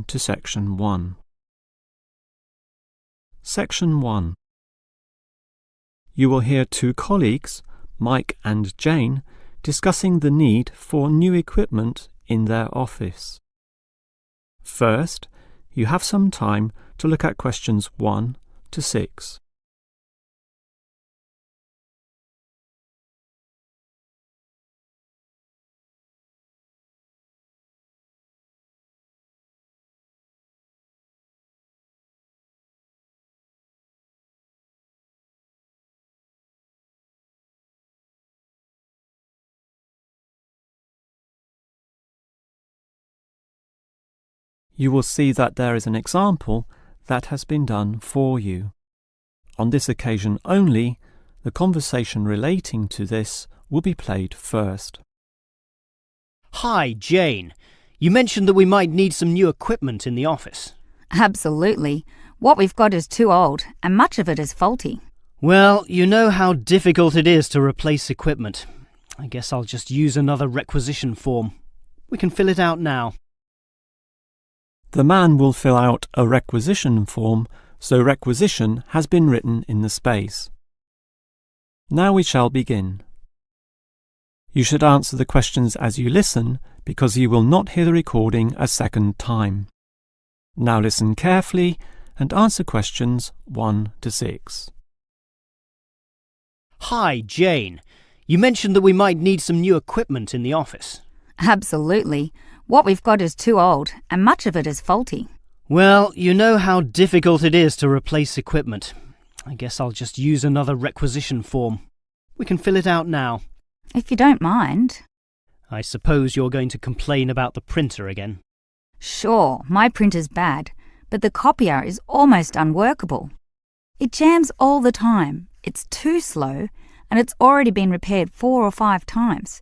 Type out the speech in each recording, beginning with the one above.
listen to Section 1. Section 1. You will hear two colleagues, Mike and Jane, discussing the need for new equipment in their office. First, you have some time to look at questions 1 to 6. You will see that there is an example that has been done for you. On this occasion only, the conversation relating to this will be played first. Hi, Jane. You mentioned that we might need some new equipment in the office. Absolutely. What we've got is too old, and much of it is faulty. Well, you know how difficult it is to replace equipment. I guess I'll just use another requisition form. We can fill it out now. The man will fill out a requisition form, so requisition has been written in the space. Now we shall begin. You should answer the questions as you listen, because you will not hear the recording a second time. Now listen carefully and answer questions 1 to 6. Hi, Jane. You mentioned that we might need some new equipment in the office. Absolutely. What we've got is too old, and much of it is faulty. Well, you know how difficult it is to replace equipment. I guess I'll just use another requisition form. We can fill it out now. If you don't mind. I suppose you're going to complain about the printer again. Sure, my printer's bad, but the copier is almost unworkable. It jams all the time, it's too slow, and it's already been repaired 4 or 5 times.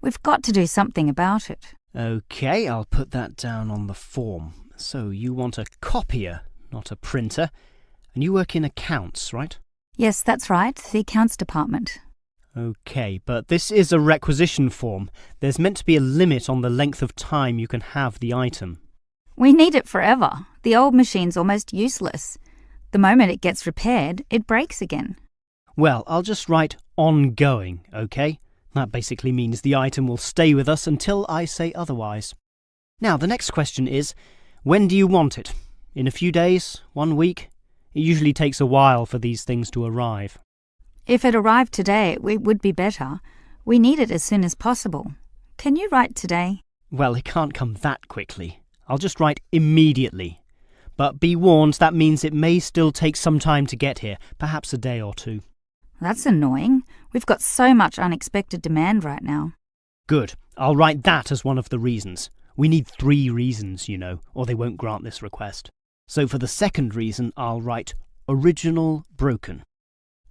We've got to do something about it. OK, I'll put that down on the form. So you want a copier, not a printer, and you work in accounts, right? Yes, that's right, the accounts department. OK, but this is a requisition form. There's meant to be a limit on the length of time you can have the item. We need it forever. The old machine's almost useless. The moment it gets repaired, it breaks again. Well, I'll just write ongoing, OK? That basically means the item will stay with us until I say otherwise. Now, the next question is, when do you want it? In a few days? 1 week? It usually takes a while for these things to arrive. If it arrived today, it would be better. We need it as soon as possible. Can you write today? Well, it can't come that quickly. I'll just write immediately. But be warned, that means it may still take some time to get here, perhaps a day or 2. That's annoying. We've got so much unexpected demand right now. Good. I'll write that as one of the reasons. We need 3 reasons, you know, or they won't grant this request. So for the second reason, I'll write original broken.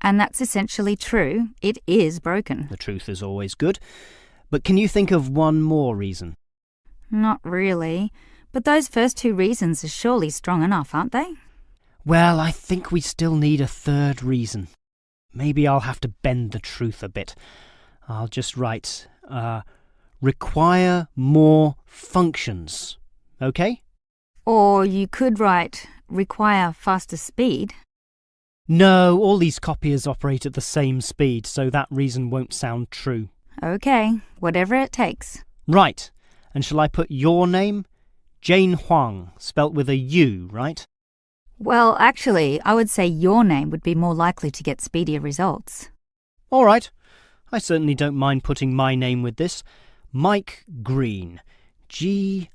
And that's essentially true. It is broken. The truth is always good. But can you think of one more reason? Not really. But those first 2 reasons are surely strong enough, aren't they? Well, I think we still need a third reason. Maybe I'll have to bend the truth a bit. I'll just write, require more functions. OK? Or you could write, require faster speed. No, all these copiers operate at the same speed, so that reason won't sound true. OK, whatever it takes. Right. And shall I put your name? Jane Huang, spelt with a U, right? Well, actually, I would say your name would be more likely to get speedier results. All right. I certainly don't mind putting my name with this. Mike Green. G-R-E...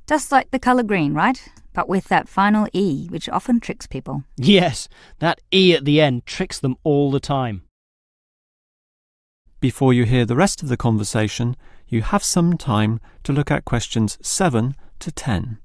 Just like the colour green, right? But with that final E, which often tricks people. Yes, that E at the end tricks them all the time. Before you hear the rest of the conversation, you have some time to look at questions 7 to 10.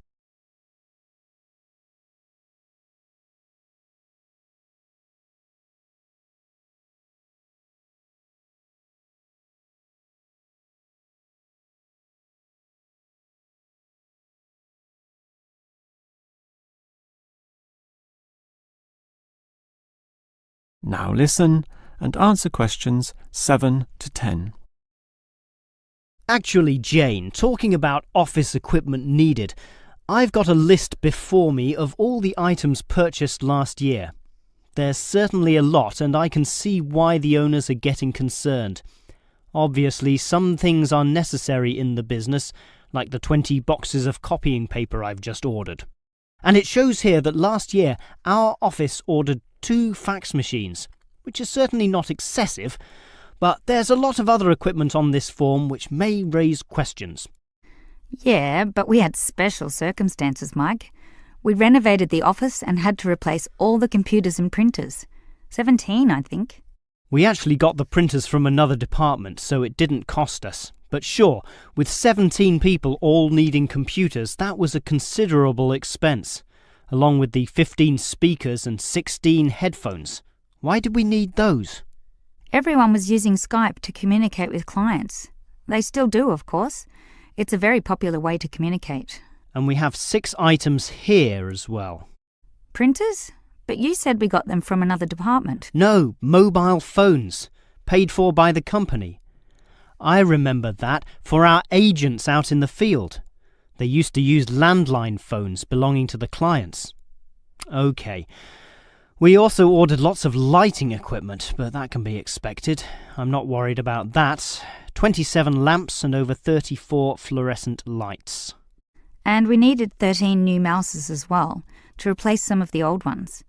Now listen and answer questions 7 to 10. Actually, Jane, talking about office equipment needed, I've got a list before me of all the items purchased last year. There's certainly a lot, and I can see why the owners are getting concerned. Obviously, some things are necessary in the business, like the 20 boxes of copying paper I've just ordered. And it shows here that last year our office ordered 2 fax machines, which is certainly not excessive, but there's a lot of other equipment on this form which may raise questions. Yeah, but we had special circumstances, Mike. We renovated the office and had to replace all the computers and printers. 17, I think. We actually got the printers from another department, so it didn't cost us. But sure, with 17 people all needing computers, that was a considerable expense, along with the 15 speakers and 16 headphones. Why did we need those? Everyone was using Skype to communicate with clients. They still do, of course. It's a very popular way to communicate. And we have 6 items here as well. Printers? But you said we got them from another department. No, mobile phones, paid for by the company. I remember that for our agents out in the field. They used to use landline phones belonging to the clients. OK. We also ordered lots of lighting equipment, but that can be expected. I'm not worried about that. 27 lamps and over 34 fluorescent lights. And we needed 13 new mouses as well, to replace some of the old ones.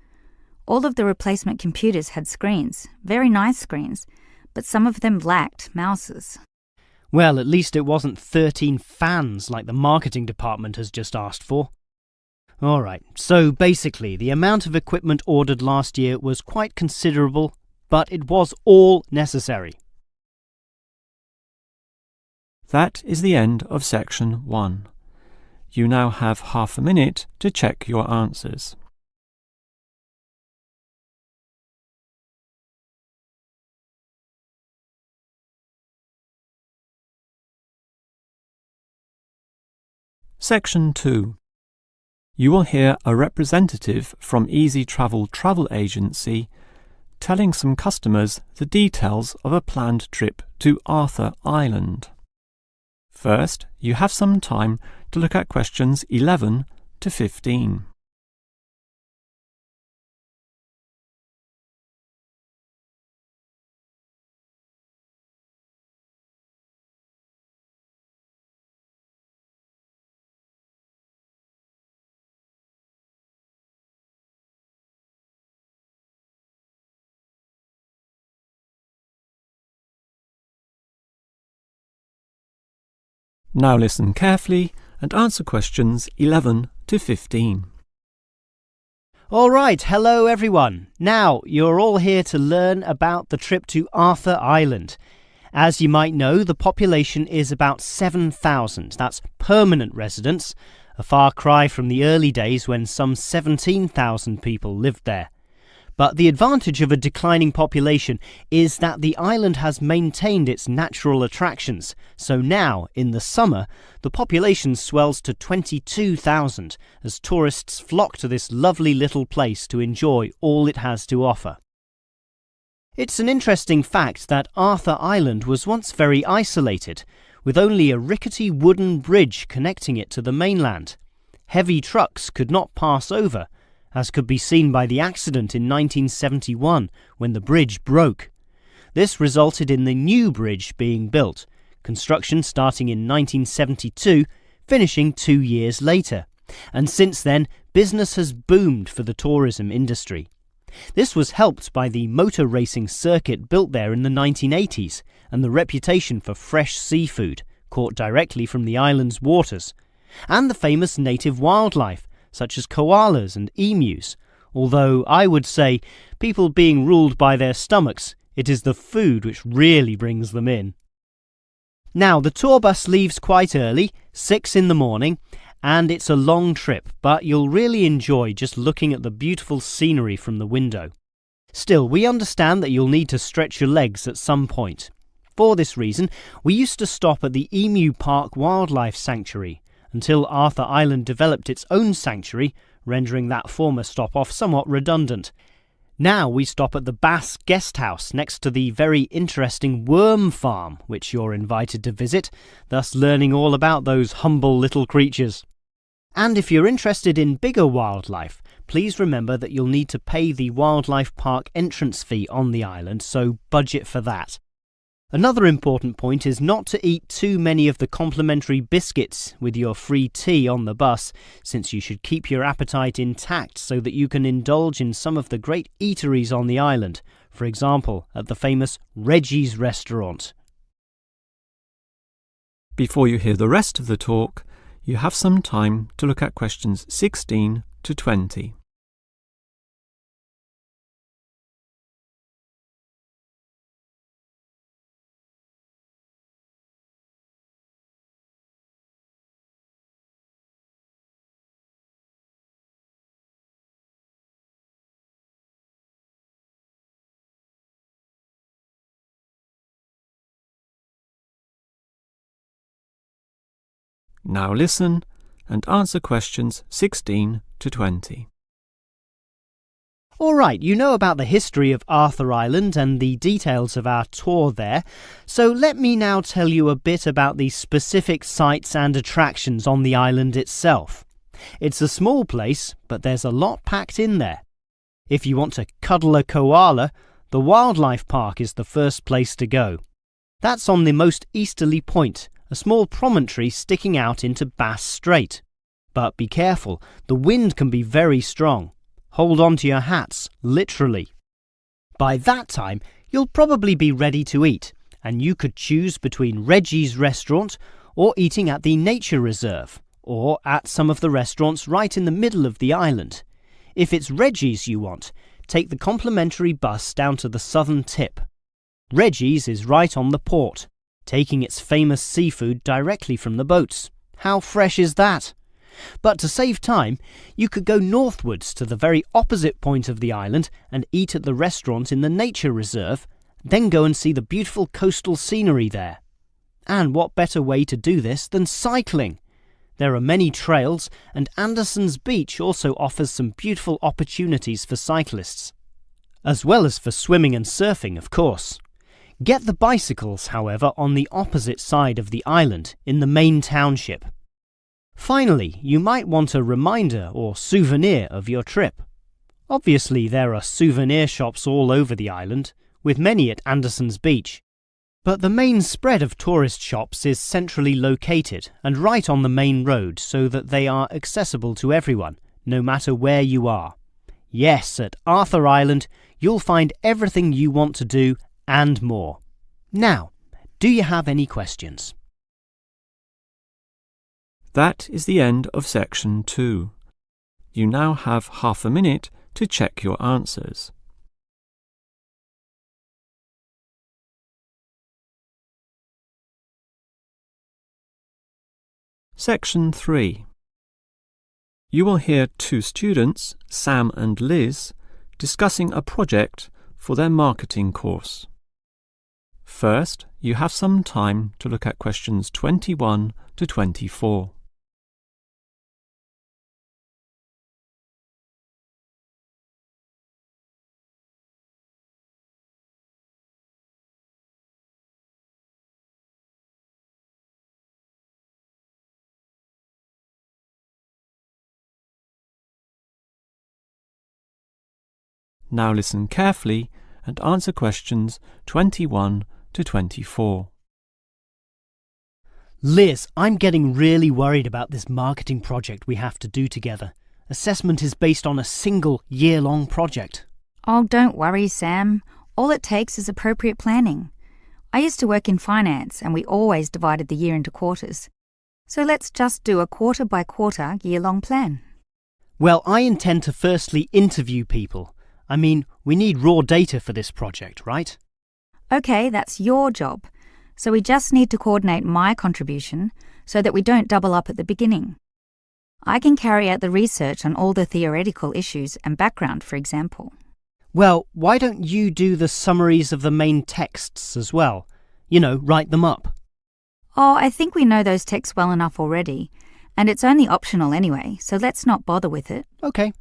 All of the replacement computers had screens, very nice screens, but some of them lacked mouses. Well, at least it wasn't 13 fans like the marketing department has just asked for. All right, so basically the amount of equipment ordered last year was quite considerable, but it was all necessary. That is the end of section 1. You now have half a minute to check your answers. Section 2. You will hear a representative from Easy Travel Travel Agency telling some customers the details of a planned trip to Arthur Island. First, you have some time to look at questions 11 to 15. Now listen carefully and answer questions 11 to 15. All right, hello everyone. Now, you're all here to learn about the trip to Arthur Island. As you might know, the population is about 7,000. That's permanent residents, a far cry from the early days when some 17,000 people lived there. But the advantage of a declining population is that the island has maintained its natural attractions. So now, in the summer, the population swells to 22,000 as tourists flock to this lovely little place to enjoy all it has to offer. It's an interesting fact that Arthur Island was once very isolated, with only a rickety wooden bridge connecting it to the mainland. Heavy trucks could not pass over, as could be seen by the accident in 1971 when the bridge broke. This resulted in the new bridge being built, construction starting in 1972, finishing 2 years later. And since then, business has boomed for the tourism industry. This was helped by the motor racing circuit built there in the 1980s and the reputation for fresh seafood, caught directly from the island's waters, and the famous native wildlife, such as koalas and emus, although I would say, people being ruled by their stomachs, it is the food which really brings them in. Now, the tour bus leaves quite early, 6 in the morning, and it's a long trip, but you'll really enjoy just looking at the beautiful scenery from the window. Still, we understand that you'll need to stretch your legs at some point. For this reason, we used to stop at the Emu Park Wildlife Sanctuary, until Arthur Island developed its own sanctuary, rendering that former stop-off somewhat redundant. Now we stop at the Bass Guest House next to the very interesting worm farm, which you're invited to visit, thus learning all about those humble little creatures. And if you're interested in bigger wildlife, please remember that you'll need to pay the wildlife park entrance fee on the island, so budget for that. Another important point is not to eat too many of the complimentary biscuits with your free tea on the bus, since you should keep your appetite intact so that you can indulge in some of the great eateries on the island, for example, at the famous Reggie's restaurant. Before you hear the rest of the talk, you have some time to look at questions 16 to 20. Now listen and answer questions 16 to 20. All right, you know about the history of Arthur Island and the details of our tour there, so let me now tell you a bit about the specific sites and attractions on the island itself. It's a small place, but there's a lot packed in there. If you want to cuddle a koala, the wildlife park is the first place to go. That's on the most easterly point, a small promontory sticking out into Bass Strait. But be careful, the wind can be very strong. Hold on to your hats, literally. By that time, you'll probably be ready to eat, and you could choose between Reggie's restaurant or eating at the nature reserve, or at some of the restaurants right in the middle of the island. If it's Reggie's you want, take the complimentary bus down to the southern tip. Reggie's is right on the port, taking its famous seafood directly from the boats. How fresh is that? But to save time, you could go northwards to the very opposite point of the island and eat at the restaurant in the nature reserve, then go and see the beautiful coastal scenery there. And what better way to do this than cycling? There are many trails, and Anderson's Beach also offers some beautiful opportunities for cyclists, as well as for swimming and surfing, of course. Get the bicycles, however, on the opposite side of the island, in the main township. Finally, you might want a reminder or souvenir of your trip. Obviously, there are souvenir shops all over the island, with many at Anderson's Beach. But the main spread of tourist shops is centrally located and right on the main road so that they are accessible to everyone, no matter where you are. Yes, at Arthur Island, you'll find everything you want to do and more. Now, do you have any questions? That is the end of section 2. You now have half a minute to check your answers. Section 3. You will hear two students, Sam and Liz, discussing a project for their marketing course. First, you have some time to look at questions 21 to 24. Now listen carefully and answer questions 21 to 24. Liz, I'm getting really worried about this marketing project we have to do together. Assessment is based on a single year-long project. Oh, don't worry, Sam. All it takes is appropriate planning. I used to work in finance and we always divided the year into quarters. So let's just do a quarter-by-quarter year-long plan. Well, I intend to firstly interview people. I mean, we need raw data for this project, right? Okay, that's your job. So we just need to coordinate my contribution so that we don't double up at the beginning. I can carry out the research on all the theoretical issues and background, for example. Well, why don't you do the summaries of the main texts as well? You know, write them up. Oh, I think we know those texts well enough already, and it's only optional anyway, so let's not bother with it. Okay.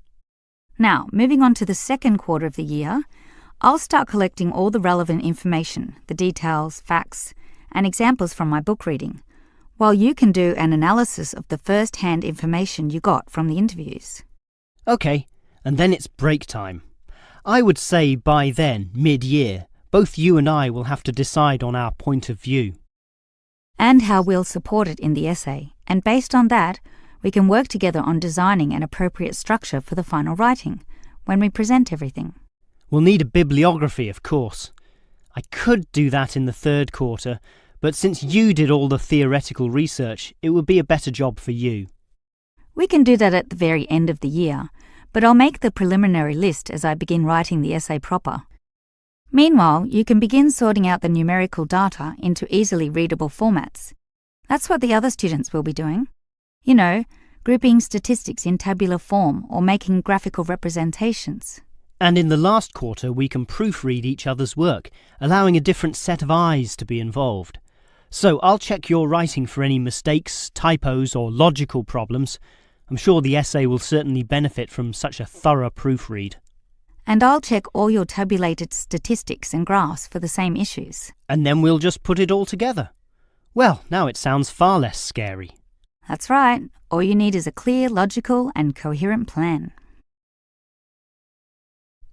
Now, moving on to the second quarter of the year, I'll start collecting all the relevant information, the details, facts, and examples from my book reading, while you can do an analysis of the first-hand information you got from the interviews. OK, and then it's break time. I would say by then, mid-year, both you and I will have to decide on our point of view. And how we'll support it in the essay, and based on that, we can work together on designing an appropriate structure for the final writing, when we present everything. We'll need a bibliography, of course. I could do that in the third quarter, but since you did all the theoretical research, it would be a better job for you. We can do that at the very end of the year, but I'll make the preliminary list as I begin writing the essay proper. Meanwhile, you can begin sorting out the numerical data into easily readable formats. That's what the other students will be doing. You know, grouping statistics in tabular form or making graphical representations. And in the last quarter, we can proofread each other's work, allowing a different set of eyes to be involved. So I'll check your writing for any mistakes, typos, or logical problems. I'm sure the essay will certainly benefit from such a thorough proofread. And I'll check all your tabulated statistics and graphs for the same issues. And then we'll just put it all together. Well, now it sounds far less scary. That's right. All you need is a clear, logical, and coherent plan.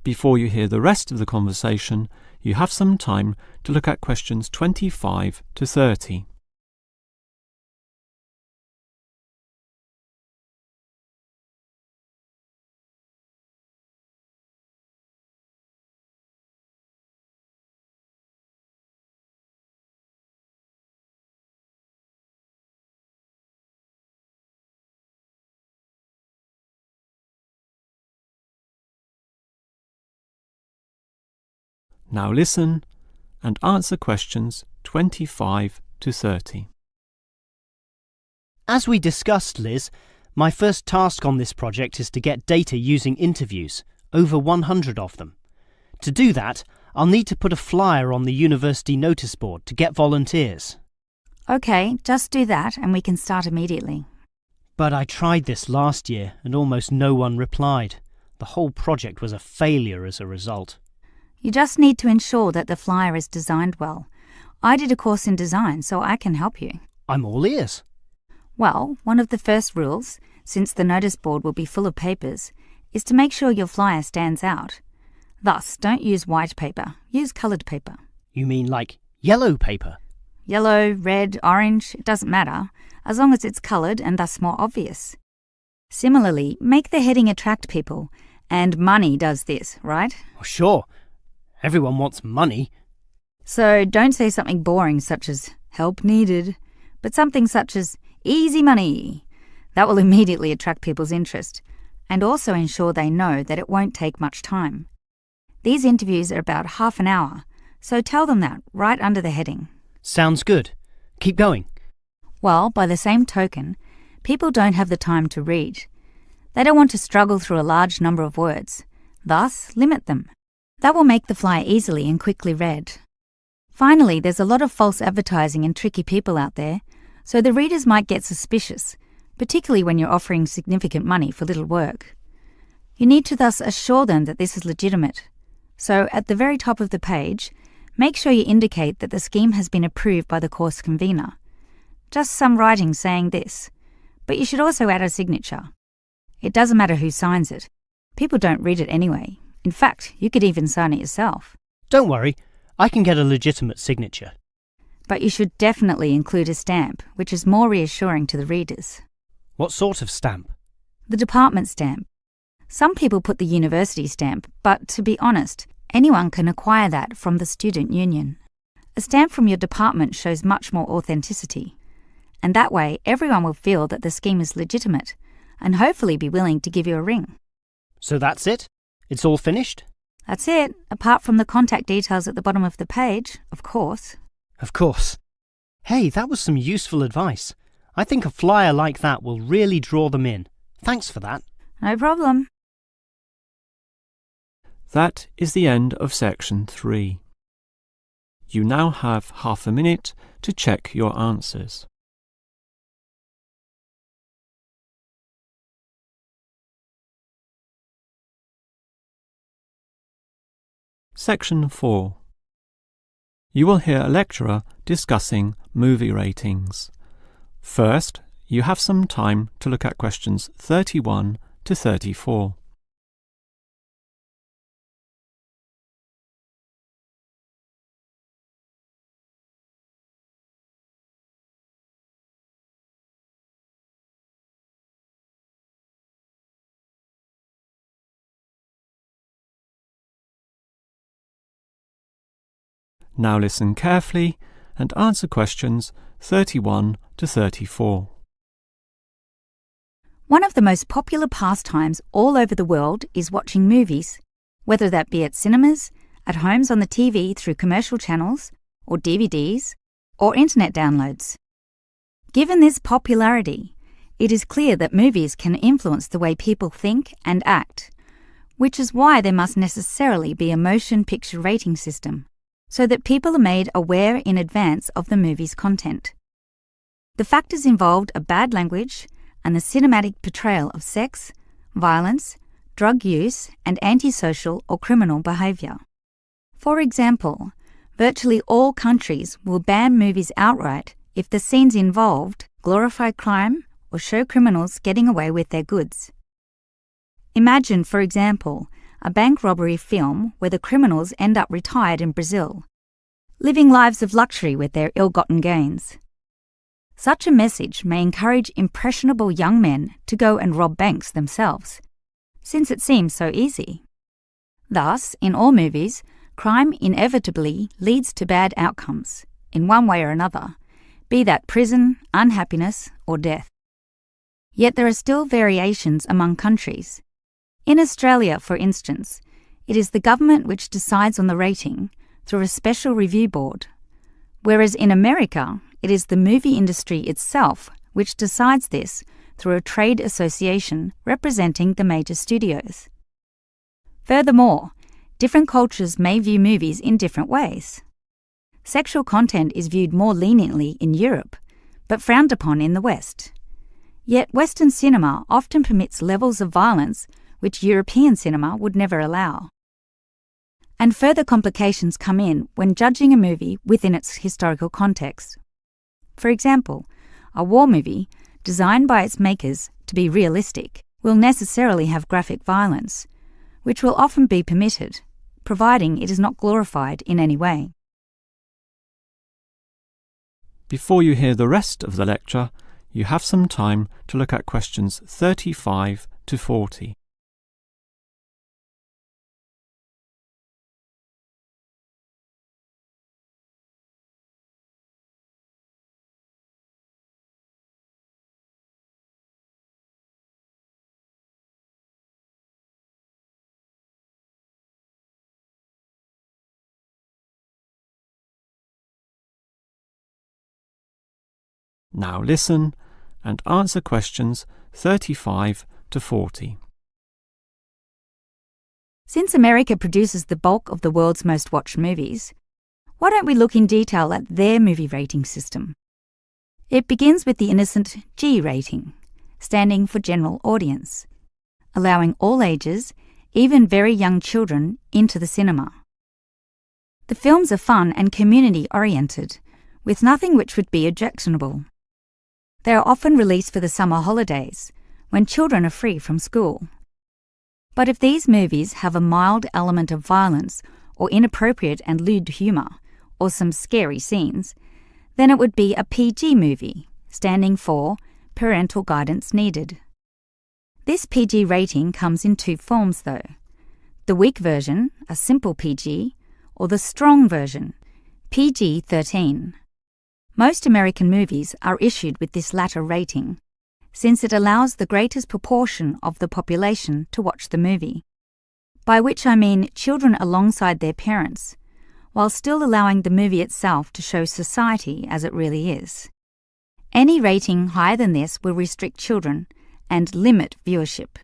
Before you hear the rest of the conversation, you have some time to look at questions 25 to 30. Now listen and answer questions 25 to 30. As we discussed, Liz, my first task on this project is to get data using interviews, over 100 of them. To do that, I'll need to put a flyer on the university notice board to get volunteers. OK, just do that and we can start immediately. But I tried this last year and almost no one replied. The whole project was a failure as a result. You just need to ensure that the flyer is designed well. I did a course in design, so I can help you. I'm all ears. Well, one of the first rules, since the notice board will be full of papers, is to make sure your flyer stands out. Thus, don't use white paper, use coloured paper. You mean like yellow paper? Yellow, red, orange, it doesn't matter, as long as it's coloured and thus more obvious. Similarly, make the heading attract people, and money does this, right? Oh, sure. Everyone wants money. So don't say something boring such as help needed, but something such as easy money. That will immediately attract people's interest and also ensure they know that it won't take much time. These interviews are about half an hour, so tell them that right under the heading. Sounds good. Keep going. Well, by the same token, people don't have the time to read. They don't want to struggle through a large number of words. Thus, limit them. That will make the flyer easily and quickly read. Finally, there's a lot of false advertising and tricky people out there, so the readers might get suspicious, particularly when you're offering significant money for little work. You need to thus assure them that this is legitimate. So, at the very top of the page, make sure you indicate that the scheme has been approved by the course convener. Just some writing saying this, but you should also add a signature. It doesn't matter who signs it. People don't read it anyway. In fact, you could even sign it yourself. Don't worry, I can get a legitimate signature. But you should definitely include a stamp, which is more reassuring to the readers. What sort of stamp? The department stamp. Some people put the university stamp, but to be honest, anyone can acquire that from the student union. A stamp from your department shows much more authenticity. And that way, everyone will feel that the scheme is legitimate and hopefully be willing to give you a ring. So that's it? It's all finished? That's it, apart from the contact details at the bottom of the page, of course. Of course. Hey, that was some useful advice. I think a flyer like that will really draw them in. Thanks for that. No problem. That is the end of section 3. You now have half a minute to check your answers. Section 4. You will hear a lecturer discussing movie ratings. First, you have some time to look at questions 31 to 34. Now listen carefully and answer questions 31 to 34. One of the most popular pastimes all over the world is watching movies, whether that be at cinemas, at homes on the TV through commercial channels, or DVDs, or internet downloads. Given this popularity, it is clear that movies can influence the way people think and act, which is why there must necessarily be a motion picture rating system, so that people are made aware in advance of the movie's content. The factors involved are bad language and the cinematic portrayal of sex, violence, drug use, and antisocial or criminal behaviour. For example, virtually all countries will ban movies outright if the scenes involved glorify crime or show criminals getting away with their goods. Imagine, for example, a bank robbery film where the criminals end up retired in Brazil, living lives of luxury with their ill-gotten gains. Such a message may encourage impressionable young men to go and rob banks themselves, since it seems so easy. Thus, in all movies, crime inevitably leads to bad outcomes, in one way or another, be that prison, unhappiness, or death. Yet there are still variations among countries. In Australia, for instance, it is the government which decides on the rating through a special review board, whereas in America, it is the movie industry itself which decides this through a trade association representing the major studios. Furthermore, different cultures may view movies in different ways. Sexual content is viewed more leniently in Europe, but frowned upon in the West. Yet Western cinema often permits levels of violence which European cinema would never allow. And further complications come in when judging a movie within its historical context. For example, a war movie, designed by its makers to be realistic, will necessarily have graphic violence, which will often be permitted, providing it is not glorified in any way. Before you hear the rest of the lecture, you have some time to look at questions 35 to 40. Now listen and answer questions 35 to 40. Since America produces the bulk of the world's most watched movies, why don't we look in detail at their movie rating system? It begins with the innocent G rating, standing for general audience, allowing all ages, even very young children, into the cinema. The films are fun and community-oriented, with nothing which would be objectionable. They are often released for the summer holidays, when children are free from school. But if these movies have a mild element of violence or inappropriate and lewd humour, or some scary scenes, then it would be a PG movie, standing for Parental Guidance Needed. This PG rating comes in two forms though: the weak version, a simple PG, or the strong version, PG-13. Most American movies are issued with this latter rating, since it allows the greatest proportion of the population to watch the movie, by which I mean children alongside their parents, while still allowing the movie itself to show society as it really is. Any rating higher than this will restrict children and limit viewership.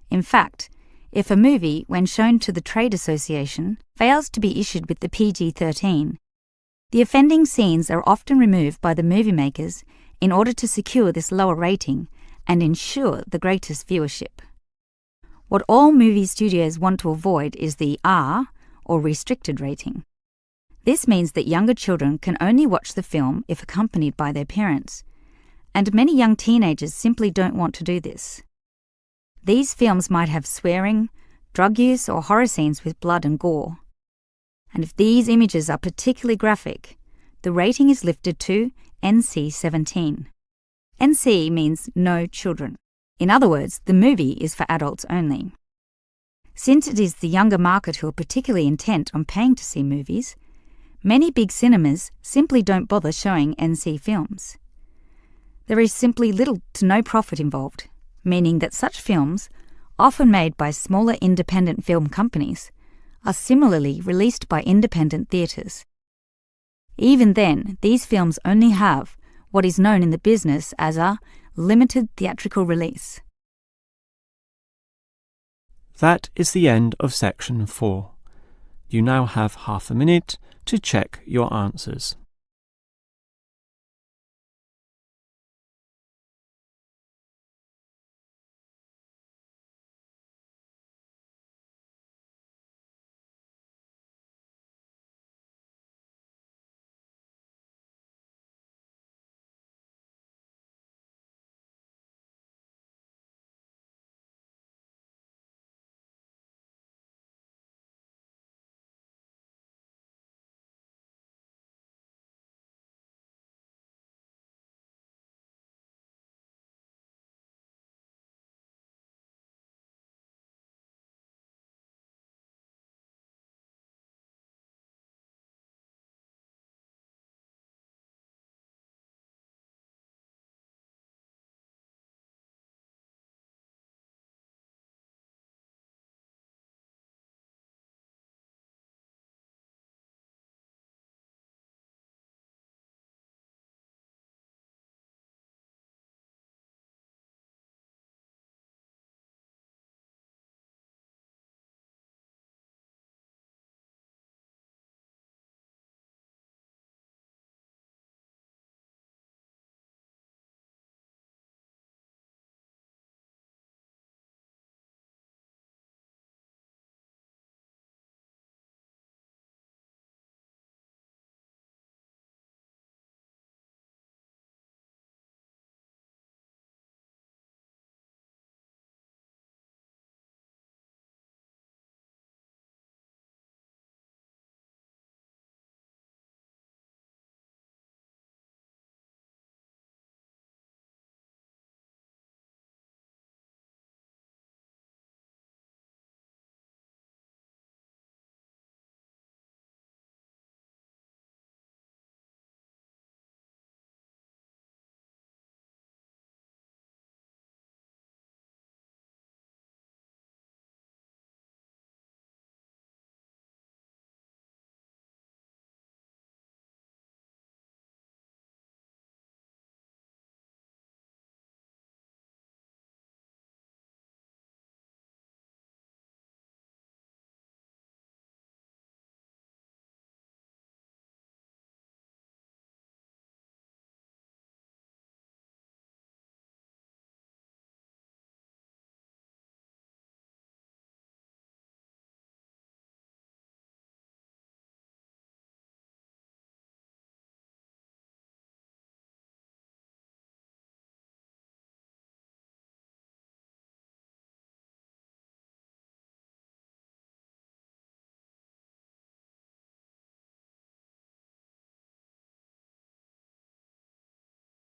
In fact, if a movie, when shown to the trade association, fails to be issued with the PG-13, the offending scenes are often removed by the movie makers in order to secure this lower rating and ensure the greatest viewership. What all movie studios want to avoid is the R, or restricted rating. This means that younger children can only watch the film if accompanied by their parents, and many young teenagers simply don't want to do this. These films might have swearing, drug use, or horror scenes with blood and gore. And if these images are particularly graphic, the rating is lifted to NC-17. NC means no children. In other words, the movie is for adults only. Since it is the younger market who are particularly intent on paying to see movies, many big cinemas simply don't bother showing NC films. There is simply little to no profit involved, meaning that such films, often made by smaller independent film companies, are similarly released by independent theatres. Even then, these films only have what is known in the business as a limited theatrical release. That is the end of section 4. You now have half a minute to check your answers.